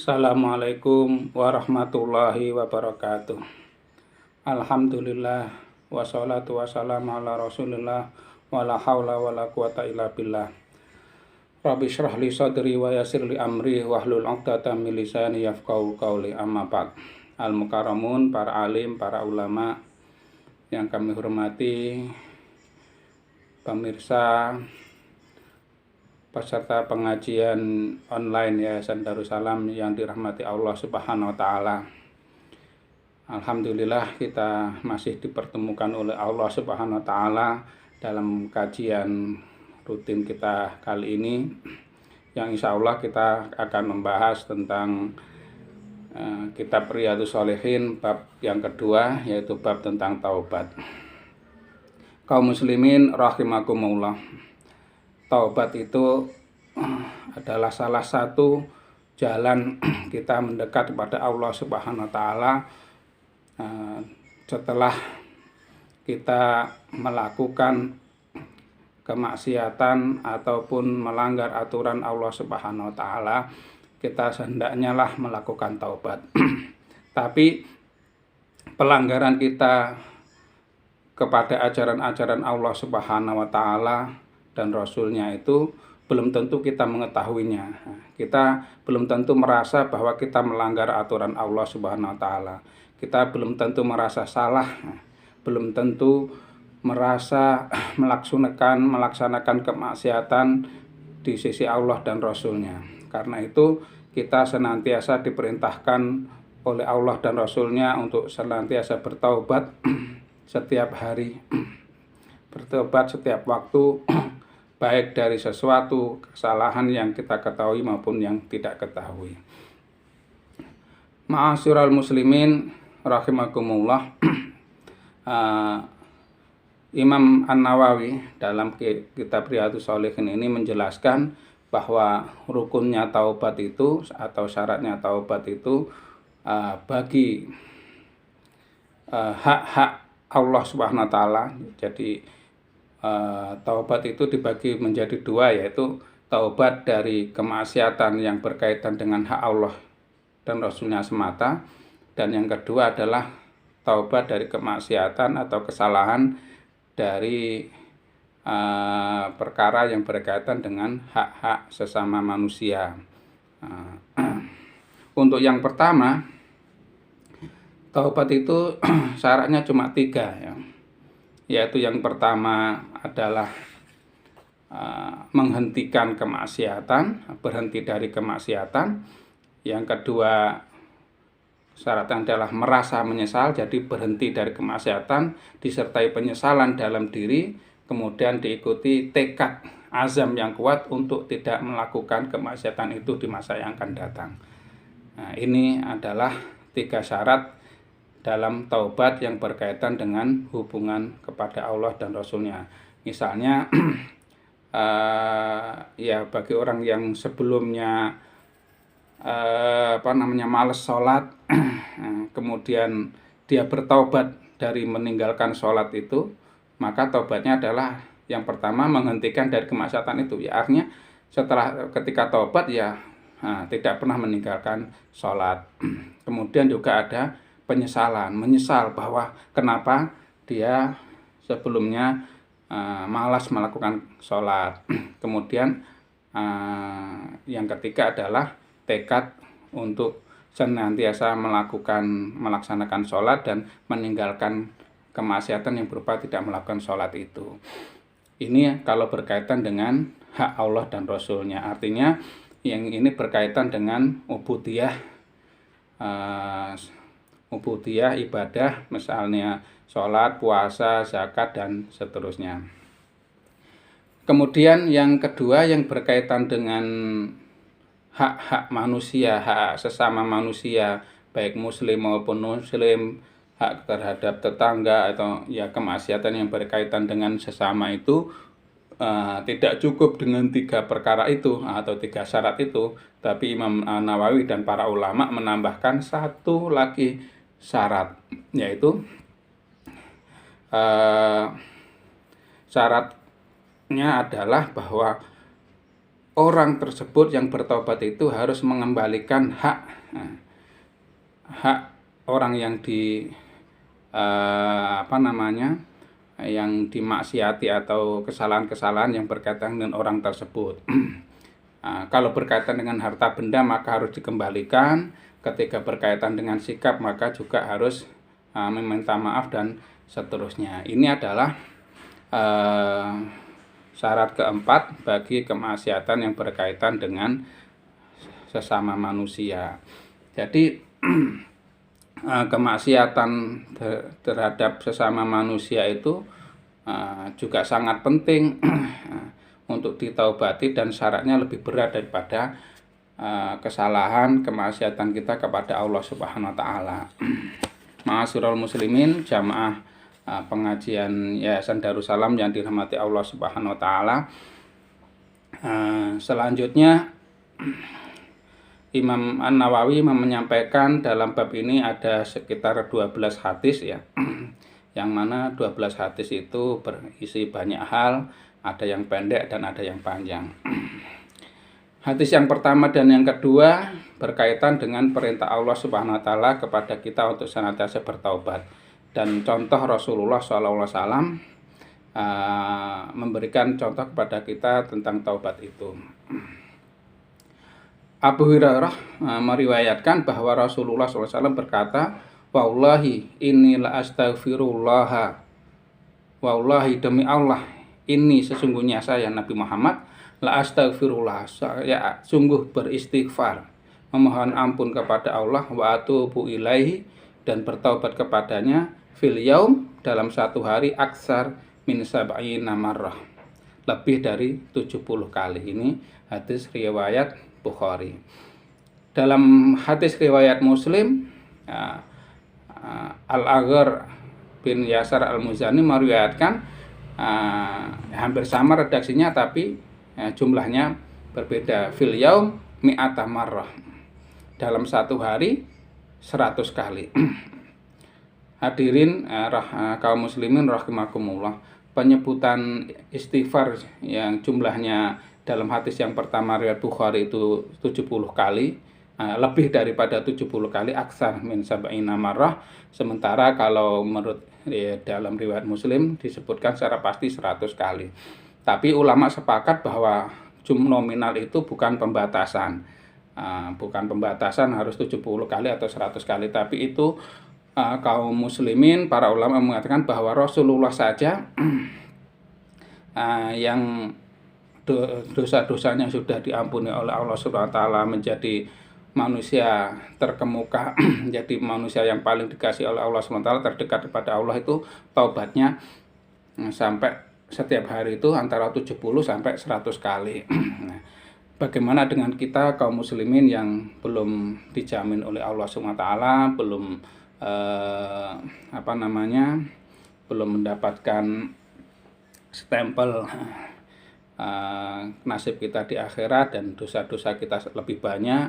Assalamualaikum warahmatullahi wabarakatuh. Alhamdulillah wassalatu wassalamu ala Rasulillah wala haula wala quwata illa billah. Rabbi shrah li sadri wa yassir li amri wahlul 'uqdatam min lisani yafqahu qawli. Amma ba'd. Al-mukarramun, para alim, para ulama yang kami hormati, pemirsa peserta pengajian online Yayasan Darussalam yang dirahmati Allah Subhanahu wa taala. Alhamdulillah kita masih dipertemukan oleh Allah Subhanahu wa taala dalam kajian rutin kita kali ini, yang insya Allah kita akan membahas tentang kitab Riyadhus Shalihin bab yang kedua, yaitu bab tentang taubat. Kaum muslimin rahimakumullah, taubat itu adalah salah satu jalan kita mendekat kepada Allah Subhanahu wa taala setelah kita melakukan kemaksiatan ataupun melanggar aturan Allah Subhanahu wa taala. Kita hendaknya lah melakukan taubat. Tapi pelanggaran kita kepada ajaran-ajaran Allah Subhanahu wa taala dan Rasulnya itu belum tentu kita mengetahuinya. Kita belum tentu merasa bahwa kita melanggar aturan Allah Subhanahu wa taala. Kita belum tentu merasa salah, belum tentu merasa melaksanakan kemaksiatan di sisi Allah dan Rasulnya. Karena itu kita senantiasa diperintahkan oleh Allah dan Rasulnya untuk senantiasa bertaubat setiap hari, bertobat setiap waktu, baik dari sesuatu kesalahan yang kita ketahui maupun yang tidak ketahui. Ma'asyiral muslimin rahimakumullah, Imam An-Nawawi dalam kitab Riyadhus Shalihin ini menjelaskan bahwa rukunnya taubat itu atau syaratnya taubat itu bagi hak-hak Allah Subhanahu wa taala. Jadi taubat itu dibagi menjadi dua, yaitu taubat dari kemaksiatan yang berkaitan dengan hak Allah dan Rasulnya semata, dan yang kedua adalah taubat dari kemaksiatan atau kesalahan dari perkara yang berkaitan dengan hak-hak sesama manusia. Untuk yang pertama, taubat itu syaratnya cuma 3, ya. Yaitu yang pertama adalah menghentikan kemaksiatan, berhenti dari kemaksiatan. Yang kedua syaratnya adalah merasa menyesal, jadi berhenti dari kemaksiatan disertai penyesalan dalam diri, kemudian diikuti tekad azam yang kuat untuk tidak melakukan kemaksiatan itu di masa yang akan datang. Nah, ini adalah 3 syarat dalam taubat yang berkaitan dengan hubungan kepada Allah dan Rasulnya. Misalnya ya bagi orang yang sebelumnya malas sholat, kemudian dia bertaubat dari meninggalkan sholat itu, maka taubatnya adalah yang pertama menghentikan dari kemaksiatan itu. Ya, artinya ketika taubat ya tidak pernah meninggalkan sholat. Kemudian juga ada penyesalan, menyesal bahwa kenapa dia sebelumnya malas melakukan sholat. Kemudian yang ketiga adalah tekad untuk senantiasa melaksanakan sholat dan meninggalkan kemaksiatan yang berupa tidak melakukan sholat itu. Ini kalau berkaitan dengan hak Allah dan Rasulnya. Artinya yang ini berkaitan dengan ubudiyah ibadah, misalnya sholat, puasa, zakat, dan seterusnya. Kemudian yang kedua yang berkaitan dengan hak-hak manusia, hak sesama manusia, baik muslim maupun muslim, hak terhadap tetangga atau ya kemaksiatan yang berkaitan dengan sesama itu tidak cukup dengan 3 perkara itu atau 3 syarat itu, tapi Imam Nawawi dan para ulama menambahkan 1 lagi syarat, yaitu syaratnya adalah bahwa orang tersebut yang bertobat itu harus mengembalikan hak orang yang yang dimaksiati atau kesalahan-kesalahan yang berkaitan dengan orang tersebut. Kalau berkaitan dengan harta benda maka harus dikembalikan. Ketika berkaitan dengan sikap maka juga harus meminta maaf dan seterusnya. Ini adalah syarat keempat bagi kemaksiatan yang berkaitan dengan sesama manusia. Jadi kemaksiatan terhadap sesama manusia itu juga sangat penting untuk ditaubati, dan syaratnya lebih berat daripada kesalahan kemaksiatan kita kepada Allah Subhanahu wa taala. Ma'asyiral muslimin, jamaah pengajian Yayasan Darussalam yang dirahmati Allah Subhanahu wa taala. Selanjutnya Imam An-Nawawi menyampaikan dalam bab ini ada sekitar 12 hadis ya. Yang mana 12 hadis itu berisi banyak hal, ada yang pendek dan ada yang panjang. Hadis yang pertama dan yang kedua berkaitan dengan perintah Allah Subhanahu wa taala kepada kita untuk senantiasa bertaubat. Dan contoh Rasulullah SAW memberikan contoh kepada kita tentang taubat itu. Abu Hurairah meriwayatkan bahwa Rasulullah SAW berkata, "Wallahi inni la astaghfirullah." Wallahi, demi Allah, ini sesungguhnya saya Nabi Muhammad la astaghfirullah, saya sungguh beristighfar, memohon ampun kepada Allah, wa atubu ilaihi, dan bertaubat kepadanya, fil yaum, dalam satu hari, aksar min sab'ina marrah, lebih dari 70 kali. Ini hadis riwayat Bukhari. Dalam hadis riwayat Muslim, Al-Aghar bin Yasar Al-Muzani meriwayatkan hampir sama redaksinya, tapi jumlahnya berbeda. Fil yaum mi'ata marrah, dalam satu hari 100 kali. Hadirin kaum muslimin rahimakumullah, penyebutan istighfar yang jumlahnya dalam hadis yang pertama riwayat Bukhari itu 70 kali, lebih daripada 70 kali, aksar min sab'ina marrah. Sementara kalau menurut dalam riwayat Muslim disebutkan secara pasti 100 kali. Tapi ulama sepakat bahwa jumlah nominal itu bukan pembatasan. Bukan pembatasan harus 70 kali atau 100 kali, tapi itu kaum muslimin, para ulama mengatakan bahwa Rasulullah saja yang dosa-dosanya sudah diampuni oleh Allah Subhanahu wa taala, menjadi manusia terkemuka, menjadi manusia yang paling dikasih oleh Allah Subhanahu wa taala, terdekat kepada Allah, itu taubatnya sampai setiap hari itu antara 70 sampai 100 kali. Nah, bagaimana dengan kita kaum muslimin yang belum dijamin oleh Allah Subhanahu wa taala, belum belum mendapatkan stempel nasib kita di akhirat, dan dosa-dosa kita lebih banyak,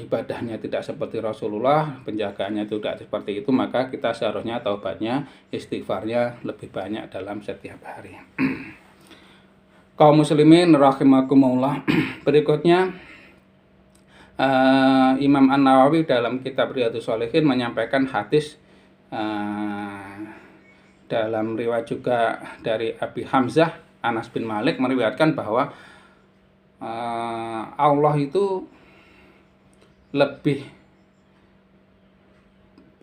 ibadahnya tidak seperti Rasulullah, penjagaannya tidak seperti itu, maka kita seharusnya taubatnya, istighfarnya lebih banyak dalam setiap hari. Kaum muslimin rahimakumullah, berikutnya Imam An-Nawawi dalam kitab Riyadhus Shalihin menyampaikan hadis dalam riwayat juga dari Abi Hamzah Anas bin Malik meriwayatkan bahwa Allah itu lebih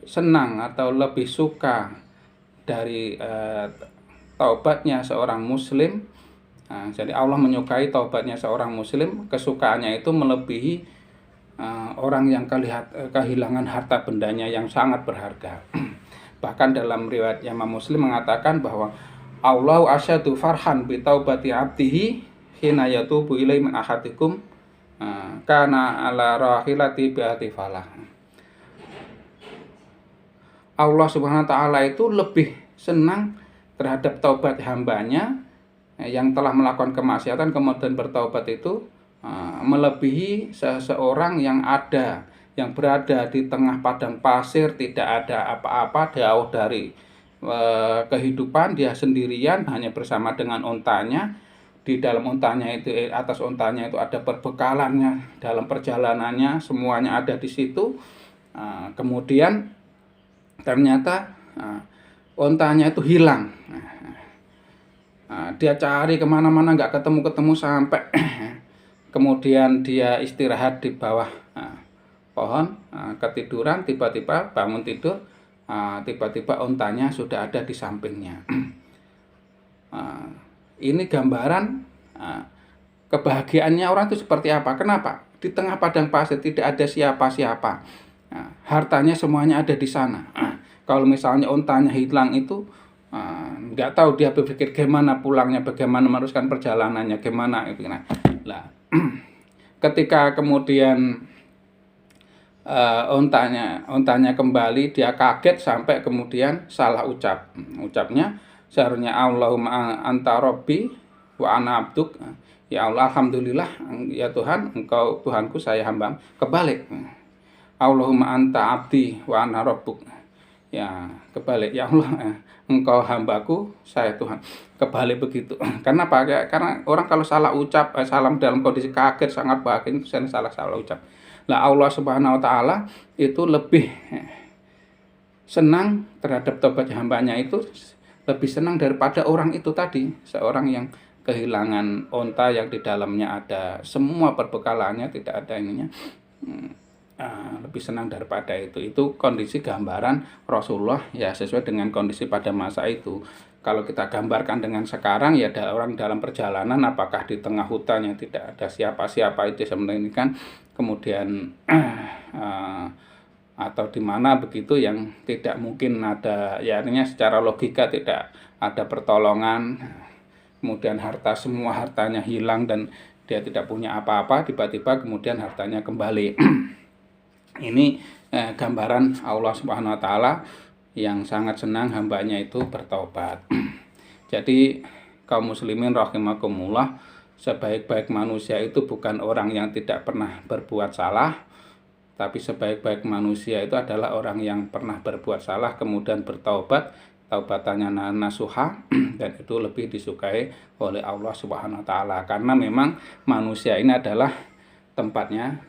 senang atau lebih suka dari taubatnya seorang muslim. Jadi Allah menyukai taubatnya seorang muslim, kesukaannya itu melebihi orang yang kehilangan harta bendanya yang sangat berharga. Bahkan dalam riwayat Imam Muslim mengatakan bahwa Allah asyadu farhan bi taubati abdihi hina yatubu ilaihi min ahadikum kana ala rahilati bi atifala. Allah Subhanahu wa taala itu lebih senang terhadap taubat hambanya yang telah melakukan kemaksiatan kemudian bertaubat itu melebihi seseorang yang berada di tengah padang pasir, tidak ada apa-apa, jauh dari kehidupan, dia sendirian hanya bersama dengan untanya, di dalam untanya itu, atas untanya itu ada perbekalannya dalam perjalanannya, semuanya ada di situ. Kemudian ternyata untanya itu hilang. Dia cari kemana-mana nggak ketemu-ketemu sampai kemudian dia istirahat di bawah pohon, ketiduran, tiba-tiba bangun tidur, tiba-tiba untanya sudah ada di sampingnya. Ini gambaran kebahagiaannya orang itu seperti apa. Kenapa? Di tengah padang pasir tidak ada siapa-siapa. Hartanya semuanya ada di sana. Kalau misalnya untanya hilang itu, nggak tahu dia berpikir gimana pulangnya, bagaimana meneruskan perjalanannya, gimana itu. Nah, ketika kemudian untanya kembali, dia kaget sampai kemudian salah ucapnya seharusnya Allahumma anta rabbi wa ana abduk, ya Allah, alhamdulillah ya Tuhan, engkau Tuhanku, saya hamba. Kebalik, Allahumma anta abdi wa ana rabbuk, ya kebalik, ya Allah, engkau hambaku, saya Tuhan. Kebalik begitu. Karena apa? Karena orang kalau salah ucap, salam dalam kondisi kaget sangat bahagia, itu salah ucap. Nah, Allah Subhanahu wa taala itu lebih senang terhadap tobat hambanya, itu lebih senang daripada orang itu tadi, seorang yang kehilangan unta yang di dalamnya ada semua perbekalannya, tidak ada ininya. Lebih senang daripada itu. Itu kondisi gambaran Rasulullah ya, sesuai dengan kondisi pada masa itu. Kalau kita gambarkan dengan sekarang, ya ada orang dalam perjalanan, apakah di tengah hutan yang tidak ada siapa-siapa itu sebenarnya kan, kemudian atau di mana begitu yang tidak mungkin ada, ya artinya secara logika tidak ada pertolongan, kemudian semua hartanya hilang dan dia tidak punya apa-apa, tiba-tiba kemudian hartanya kembali. Ini gambaran Allah Subhanahu wa taala yang sangat senang hambanya itu bertobat. Jadi kaum muslimin rahimakumullah, sebaik-baik manusia itu bukan orang yang tidak pernah berbuat salah, tapi sebaik-baik manusia itu adalah orang yang pernah berbuat salah kemudian bertaubat, taubatannya nasuha, dan itu lebih disukai oleh Allah Subhanahu wa taala, karena memang manusia ini adalah tempatnya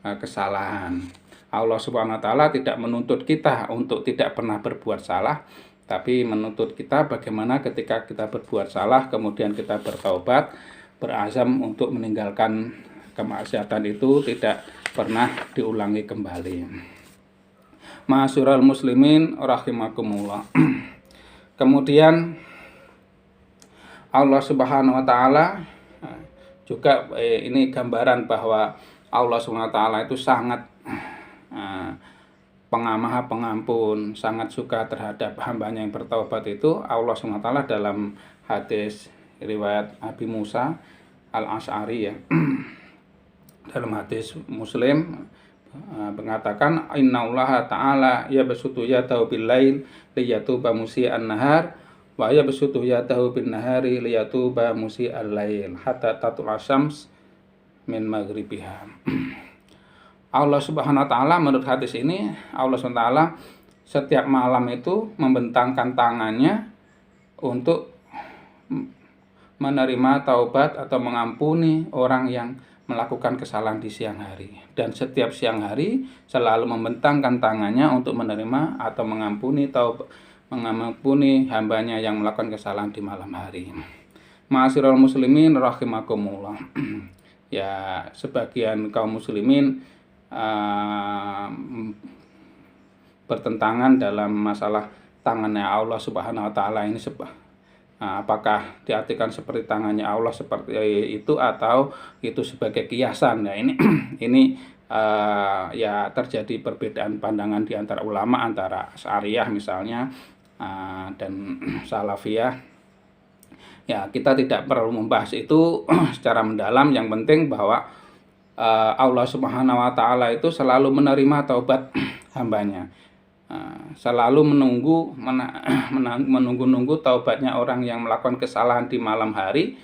kesalahan. Allah Subhanahu wa taala tidak menuntut kita untuk tidak pernah berbuat salah, tapi menuntut kita bagaimana ketika kita berbuat salah kemudian kita bertaubat, berazam untuk meninggalkan kemaksiatan itu tidak pernah diulangi kembali. Ma'asyiral muslimin rahimakumullah. Kemudian Allah Subhanahu wa taala juga ini gambaran bahwa Allah Subhanahu wa taala itu sangat Maha pengampun, sangat suka terhadap hambanya yang bertaubat itu. Allah SWT dalam hadis riwayat Abi Musa Al-Asy'ari, ya, dalam hadis Muslim mengatakan innallaha ta'ala yabsutu yadahu bil-lail liyatuba musii'an nahar wa yabsutu yadahu bin-nahari liyatuba musii'al lail hatta tatlu'a syams min maghribiha. Allah Subhanahu wa taala, menurut hadis ini, Allah Subhanahu wa taala setiap malam itu membentangkan tangannya untuk menerima taubat atau mengampuni orang yang melakukan kesalahan di siang hari. Dan setiap siang hari selalu membentangkan tangannya untuk menerima atau mengampuni hambanya yang melakukan kesalahan di malam hari. Ma'asyiral muslimin rahimakumullah. Ya, sebagian kaum muslimin bertentangan dalam masalah tangannya Allah Subhanahu wa taala ini, apakah diartikan seperti tangannya Allah seperti itu atau itu sebagai kiasan. Nah, ini ya terjadi perbedaan pandangan di antara ulama, antara Asy'ariyah misalnya dan Salafiyah. Ya, kita tidak perlu membahas itu secara mendalam. Yang penting bahwa Allah Subhanahu wa taala itu selalu menerima taubat hambanya, selalu menunggu taubatnya orang yang melakukan kesalahan di malam hari,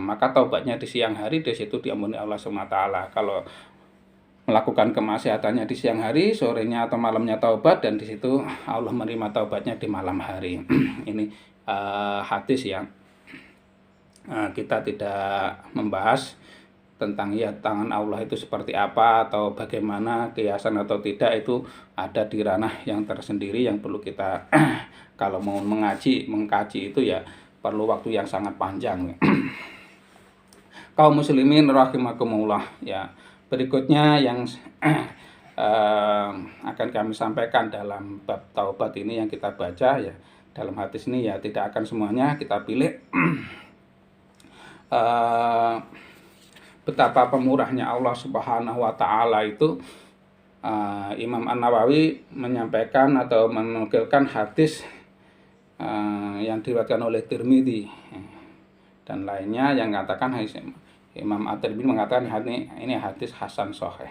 maka taubatnya di siang hari, di situ diampuni Allah Subhanahu wa taala. Kalau melakukan kemaksiatannya di siang hari, sorenya atau malamnya taubat, dan di situ Allah menerima taubatnya di malam hari. Ini hadis yang kita tidak membahas tentang ya tangan Allah itu seperti apa atau bagaimana kiasan atau tidak, itu ada di ranah yang tersendiri yang perlu kita kalau mau mengkaji itu ya perlu waktu yang sangat panjang. Kaum muslimin rahimakumullah, ya berikutnya yang akan kami sampaikan dalam bab taubat ini yang kita baca ya dalam hadis ini, ya tidak akan semuanya kita pilih. Betapa pemurahnya Allah Subhanahu wa Ta'ala itu, Imam An-Nawawi menyampaikan atau menukilkan hadis yang diriwayatkan oleh Tirmidzi dan lainnya yang mengatakan, Imam At-Tirmidzi mengatakan ini hadis hasan sahih.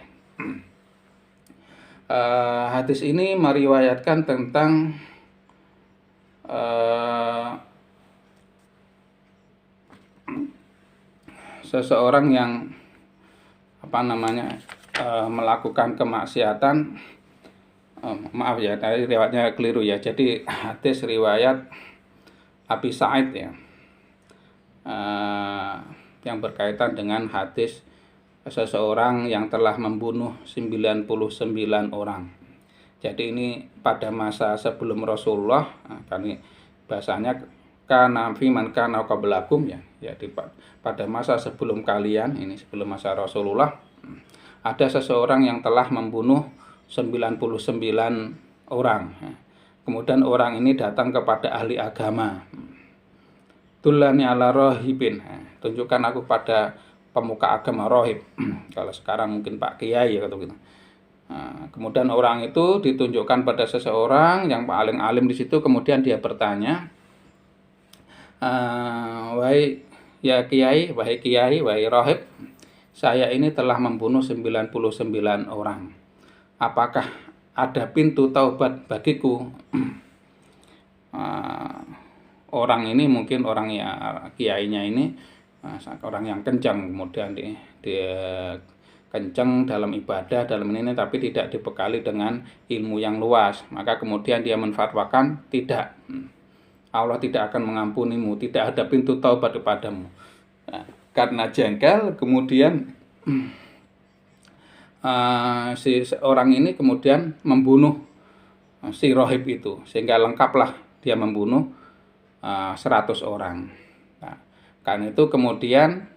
Hadis ini meriwayatkan tentang seseorang yang melakukan kemaksiatan. Maaf ya, tadi riwayatnya keliru ya. Jadi hadis riwayat Abi Sa'id ya, yang berkaitan dengan hadis seseorang yang telah membunuh 99 orang. Jadi ini pada masa sebelum Rasulullah, kami bahasanya kana fi man kana qablakum ya. Jadi pada masa sebelum kalian, ini sebelum masa Rasulullah, ada seseorang yang telah membunuh 99 orang. Kemudian orang ini datang kepada ahli agama. Dullani ala rohibin, tunjukkan aku pada pemuka agama rohib. Kalau sekarang mungkin Pak Kiai atau gitu. Kemudian orang itu ditunjukkan pada seseorang yang paling alim di situ. Kemudian dia bertanya, wahai ya Kiai, wahai rohib, saya ini telah membunuh 99 orang. Apakah ada pintu taubat bagiku? Orang ini mungkin orang ya kiainya ini orang yang kencang, kemudian dia kencang dalam ibadah, dalam ini, tapi tidak dibekali dengan ilmu yang luas. Maka kemudian dia menfatwakan tidak, Allah tidak akan mengampunimu, tidak ada pintu taubat kepadamu. Karena jengkel, kemudian si orang ini kemudian membunuh si rohib itu, sehingga lengkaplah dia membunuh 100 orang. Nah, karena itu kemudian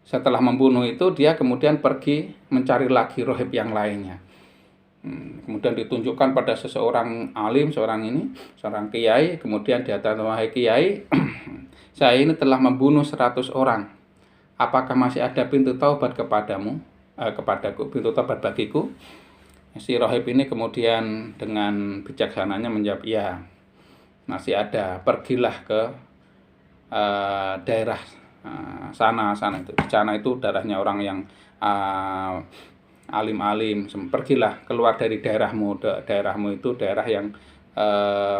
setelah membunuh itu dia kemudian pergi mencari lagi rohib yang lainnya. Kemudian ditunjukkan pada seseorang alim, seorang kiai. Kemudian dia tanya, wahai kiai, saya ini telah membunuh 100 orang. Apakah masih ada pintu taubat kepadamu? Kepadaku, pintu taubat bagiku? Si rohib ini kemudian dengan bijaksananya menjawab, ya masih ada. Pergilah ke daerah sana itu. Sana itu daerahnya orang yang alim-alim. Pergilah keluar dari daerahmu. Daerahmu itu daerah yang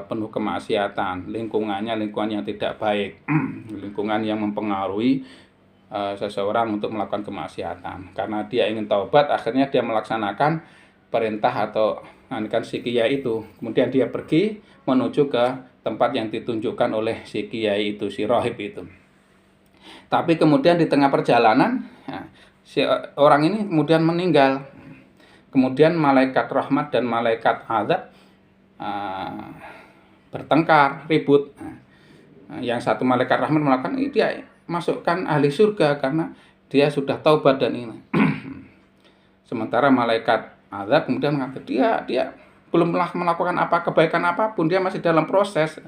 penuh kemaksiatan, lingkungan yang tidak baik, lingkungan yang mempengaruhi seseorang untuk melakukan kemaksiatan. Karena dia ingin taubat, akhirnya dia melaksanakan perintah atau si kiai itu. Kemudian dia pergi menuju ke tempat yang ditunjukkan oleh si kiai itu, si rohib itu. Tapi kemudian di tengah perjalanan, si orang ini kemudian meninggal. Kemudian malaikat rahmat dan malaikat azab bertengkar, ribut. Yang satu malaikat rahmat melakukan, dia masukkan ahli surga karena dia sudah taubat dan ini. Sementara malaikat azab kemudian mengatakan dia belum melakukan kebaikan apapun, dia masih dalam proses.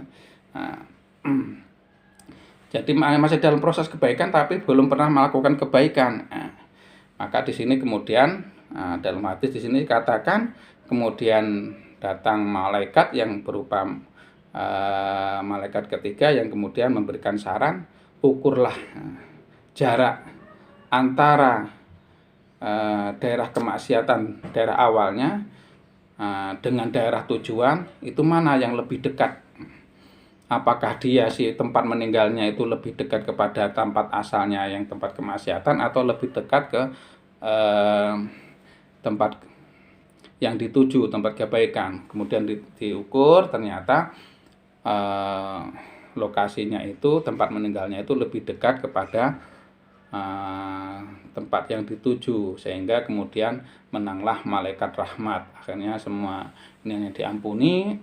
Jadi masih dalam proses kebaikan tapi belum pernah melakukan kebaikan. Maka di sini kemudian dalam hadis di sini katakan kemudian datang malaikat yang berupa malaikat ketiga yang kemudian memberikan saran, ukurlah jarak antara daerah kemaksiatan, daerah awalnya dengan daerah tujuan, itu mana yang lebih dekat. Apakah dia si tempat meninggalnya itu lebih dekat kepada tempat asalnya yang tempat kemaksiatan, atau lebih dekat ke tempat yang dituju, tempat kebaikan. Kemudian diukur, ternyata lokasinya itu, tempat meninggalnya itu lebih dekat kepada tempat yang dituju, sehingga kemudian menanglah malaikat rahmat. Akhirnya semua ini diampuni,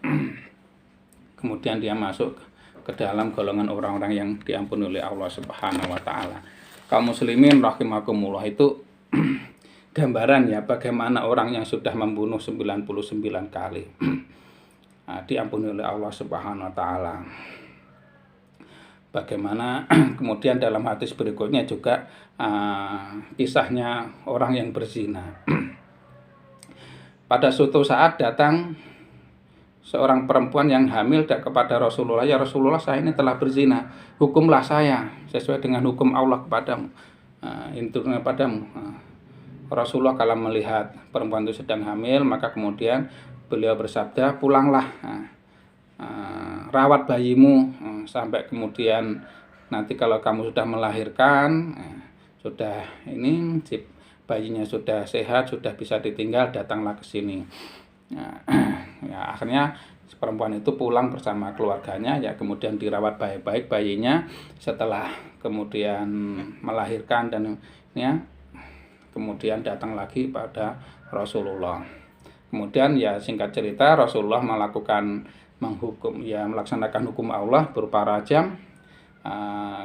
kemudian dia masuk ke dalam golongan orang-orang yang diampuni oleh Allah Subhanahu wa taala. Kaum muslimin rahimakumullah, itu gambaran ya bagaimana orang yang sudah membunuh 99 kali diampuni oleh Allah Subhanahu wa taala. Bagaimana kemudian dalam hadis berikutnya juga kisahnya orang yang berzina. Pada suatu saat datang seorang perempuan yang hamil kepada Rasulullah, "Ya Rasulullah, saya ini telah berzina, hukumlah saya sesuai dengan hukum Allah kepadamu, intinya padamu." Rasulullah kalau melihat perempuan itu sedang hamil, maka kemudian beliau bersabda, "Pulanglah, rawat bayimu sampai kemudian nanti kalau kamu sudah melahirkan, sudah ini bayinya sudah sehat, sudah bisa ditinggal, datanglah ke sini." Ya, akhirnya perempuan itu pulang bersama keluarganya, ya kemudian dirawat baik-baik bayinya. Setelah kemudian melahirkan dan ya kemudian datang lagi pada Rasulullah. Kemudian ya singkat cerita, Rasulullah melaksanakan hukum Allah berupa rajam.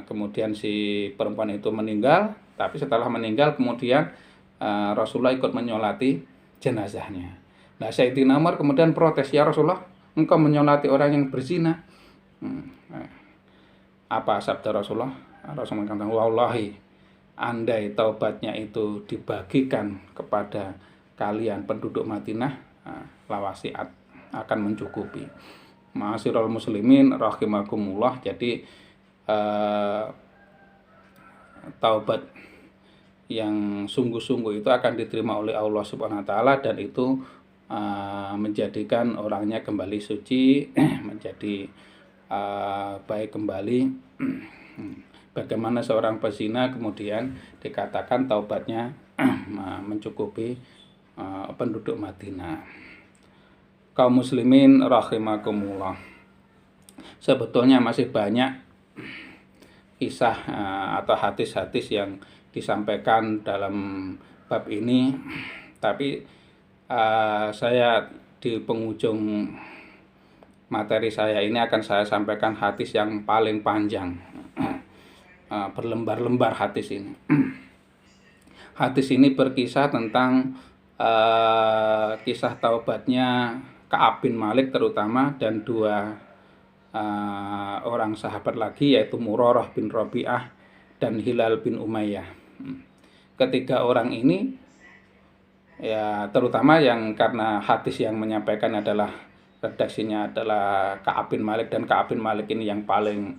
Kemudian si perempuan itu meninggal, tapi setelah meninggal kemudian Rasulullah ikut menyolati jenazahnya. Nah, Sayyidina Umar kemudian protes, "Ya Rasulullah, engkau menyolati orang yang berzina." Apa sabda Rasulullah? Rasulullah mengatakan, "Wallahi, andai taubatnya itu dibagikan kepada kalian penduduk Madinah, lawasiat akan mencukupi." Ma'asyiral muslimin rahimakumullah. Jadi taubat yang sungguh-sungguh itu akan diterima oleh Allah Subhanahu wa taala, dan itu menjadikan orangnya kembali suci, menjadi baik kembali. Bagaimana seorang pezina kemudian dikatakan taubatnya mencukupi penduduk Madinah. Kaum muslimin rahimakumullah, sebetulnya masih banyak kisah atau hadis-hadis yang disampaikan dalam bab ini, tapi saya di penghujung materi saya ini akan saya sampaikan hadis yang paling panjang, berlembar-lembar hadis ini. Hadis ini berkisah tentang kisah taubatnya Ka'ab bin Malik terutama, dan dua orang sahabat lagi, yaitu Murarah bin Rabi'ah dan Hilal bin Umayyah. Ketiga orang ini ya, terutama yang karena hadis yang menyampaikan adalah redaksinya adalah Ka'ab bin Malik, dan Ka'ab bin Malik ini yang paling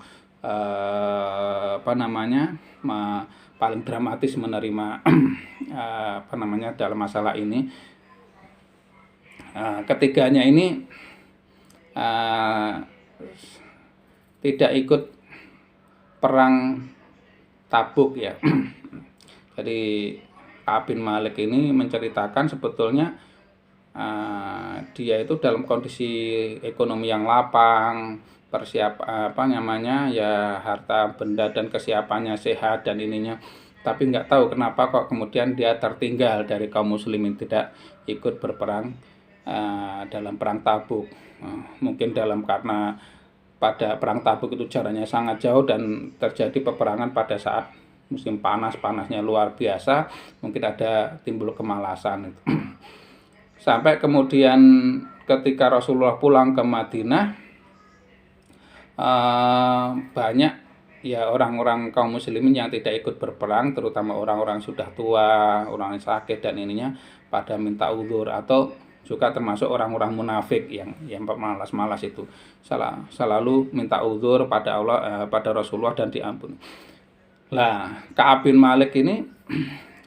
paling dramatis menerima dalam masalah ini. Ketiganya ini tidak ikut perang Tabuk ya. Jadi Ka'ab bin Malik ini menceritakan sebetulnya dia itu dalam kondisi ekonomi yang lapang, harta benda dan kesiapannya sehat dan ininya, tapi nggak tahu kenapa kok kemudian dia tertinggal dari kaum muslimin, tidak ikut berperang dalam perang Tabuk. Mungkin karena pada perang Tabuk itu jaraknya sangat jauh dan terjadi peperangan pada saat musim panasnya luar biasa, mungkin ada timbul kemalasan itu. Sampai kemudian ketika Rasulullah pulang ke Madinah, banyak ya orang-orang kaum muslimin yang tidak ikut berperang, terutama orang-orang sudah tua, orang yang sakit dan ininya, pada minta uzur, atau juga termasuk orang-orang munafik yang malas-malas itu selalu minta uzur pada Allah, pada Rasulullah, dan diampuni. Lah, Ka'ab bin Malik ini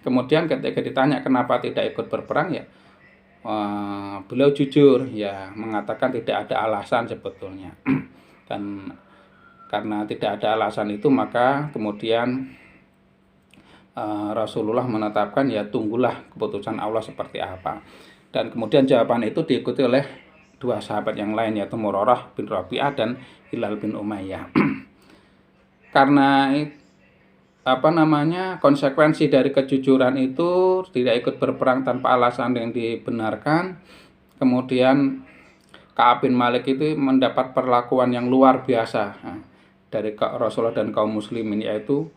kemudian ketika ditanya kenapa tidak ikut berperang, ya beliau jujur ya mengatakan tidak ada alasan sebetulnya. Dan karena tidak ada alasan itu, maka kemudian Rasulullah menetapkan ya tunggulah keputusan Allah seperti apa. Dan kemudian jawaban itu diikuti oleh dua sahabat yang lain, yaitu Murarah bin Rabi'ah dan Hilal bin Umayyah. Karena konsekuensi dari kejujuran itu tidak ikut berperang tanpa alasan yang dibenarkan. Kemudian Ka'ab bin Malik itu mendapat perlakuan yang luar biasa dari Rasulullah dan kaum muslimin, yaitu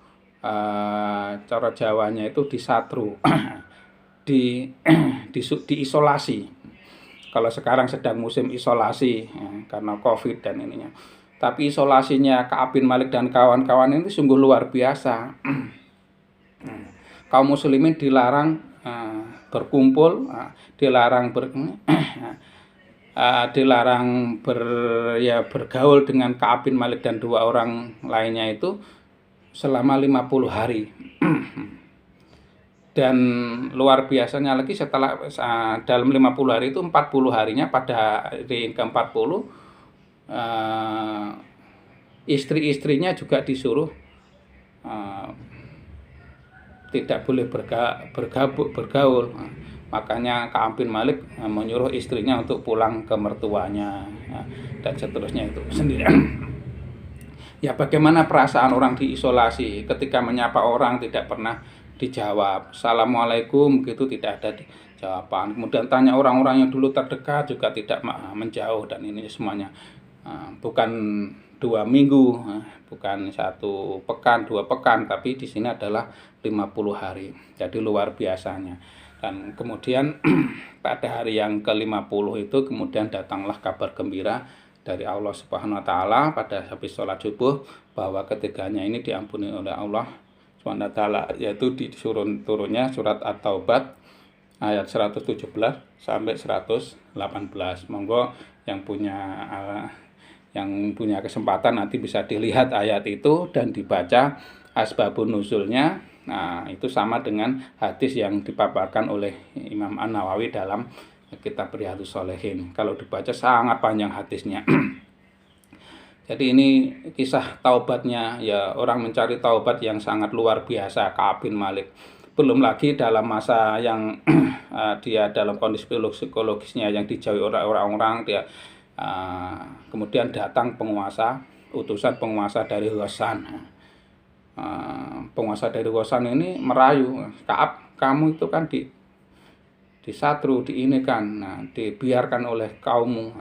cara Jawanya itu disatru, diisolasi. Kalau sekarang sedang musim isolasi karena COVID dan ininya. Tapi isolasinya Ka'ab bin Malik dan kawan-kawan ini sungguh luar biasa. Kaum muslimin dilarang berkumpul, dilarang bergaul dengan Ka'ab bin Malik dan dua orang lainnya itu selama 50 hari. Dan luar biasanya lagi, setelah dalam 50 hari itu 40 harinya, pada hari ke-40 istri-istrinya juga disuruh tidak boleh bergaul. Makanya Ka'ab bin Malik menyuruh istrinya untuk pulang ke mertuanya dan seterusnya itu sendirian. Ya, bagaimana perasaan orang diisolasi ketika menyapa orang tidak pernah dijawab, assalamualaikum gitu tidak ada jawaban. Kemudian tanya orang-orang yang dulu terdekat juga tidak menjauh, dan ini semuanya bukan 2 minggu, bukan 1 pekan, 2 pekan, tapi di sini adalah 50 hari. Jadi luar biasanya. Dan kemudian pada hari yang ke-50 itu kemudian datanglah kabar gembira dari Allah Subhanahu wa taala pada habis sholat subuh, bahwa ketiganya ini diampuni oleh Allah Subhanahu wa taala, yaitu di turunnya surat At-Taubah ayat 117 sampai 118. Monggo yang punya kesempatan nanti bisa dilihat ayat itu dan dibaca asbabun nuzulnya. Nah, itu sama dengan hadis yang dipaparkan oleh Imam An-Nawawi dalam kitab Riyadhus Shalihin. Kalau dibaca sangat panjang hadisnya. Jadi ini kisah taubatnya, ya, orang mencari taubat yang sangat luar biasa Ka'ab bin Malik. Belum lagi dalam masa yang dia dalam kondisi psikologisnya yang dijauhi oleh orang-orang, dia kemudian datang utusan penguasa dari Ghassan. Penguasa dari Ghassan ini merayu, Ka'ab, kamu itu kan disatru, dibiarkan oleh kaummu.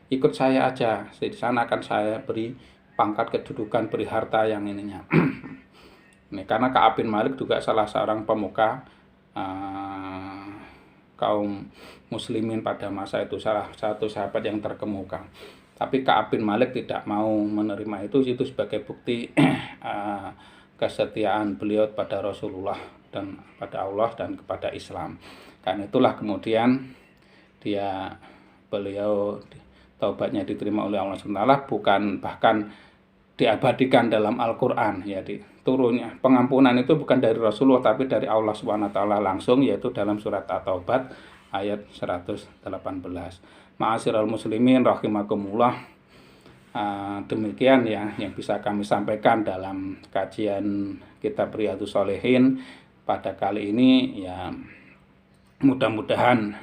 Ikut saya aja, di sana akan saya beri pangkat, kedudukan, beri harta yang ininya. Ini karena Ka'ab bin Malik juga salah seorang pemuka kaum muslimin pada masa itu, salah satu sahabat yang terkemuka. Tapi Ka'ab bin Malik tidak mau menerima itu sebagai bukti kesetiaan beliau pada Rasulullah dan pada Allah dan kepada Islam. Karena itulah kemudian beliau taubatnya diterima oleh Allah SWT, bukan bahkan diabadikan dalam Al-Qur'an, ya, turunnya pengampunan itu bukan dari Rasulullah tapi dari Allah SWT langsung, yaitu dalam surat At-Taubah ayat 118. Ma'asyiral muslimin rahimakumullah, demikian ya yang bisa kami sampaikan dalam kajian kitab Riyadhus Shalihin pada kali ini. Ya, mudah-mudahan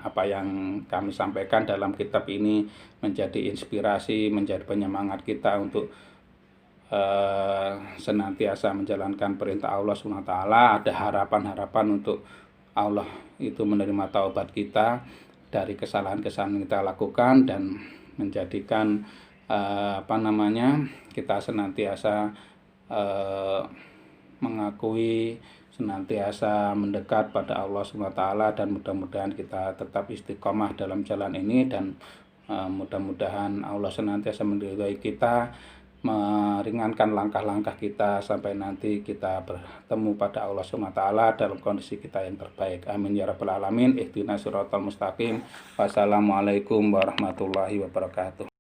apa yang kami sampaikan dalam kitab ini menjadi inspirasi, menjadi penyemangat kita untuk senantiasa menjalankan perintah Allah SWT. Ada harapan-harapan untuk Allah itu menerima taubat kita dari kesalahan-kesalahan yang kita lakukan, dan menjadikan kita senantiasa mengakui, senantiasa mendekat pada Allah SWT, dan mudah-mudahan kita tetap istiqomah dalam jalan ini, dan mudah-mudahan Allah senantiasa meridhai kita, meringankan langkah-langkah kita sampai nanti kita bertemu pada Allah SWT dalam kondisi kita yang terbaik. Amin ya rabbal alamin. Ihdinas siratal mustaqim. Wassalamualaikum warahmatullahi wabarakatuh.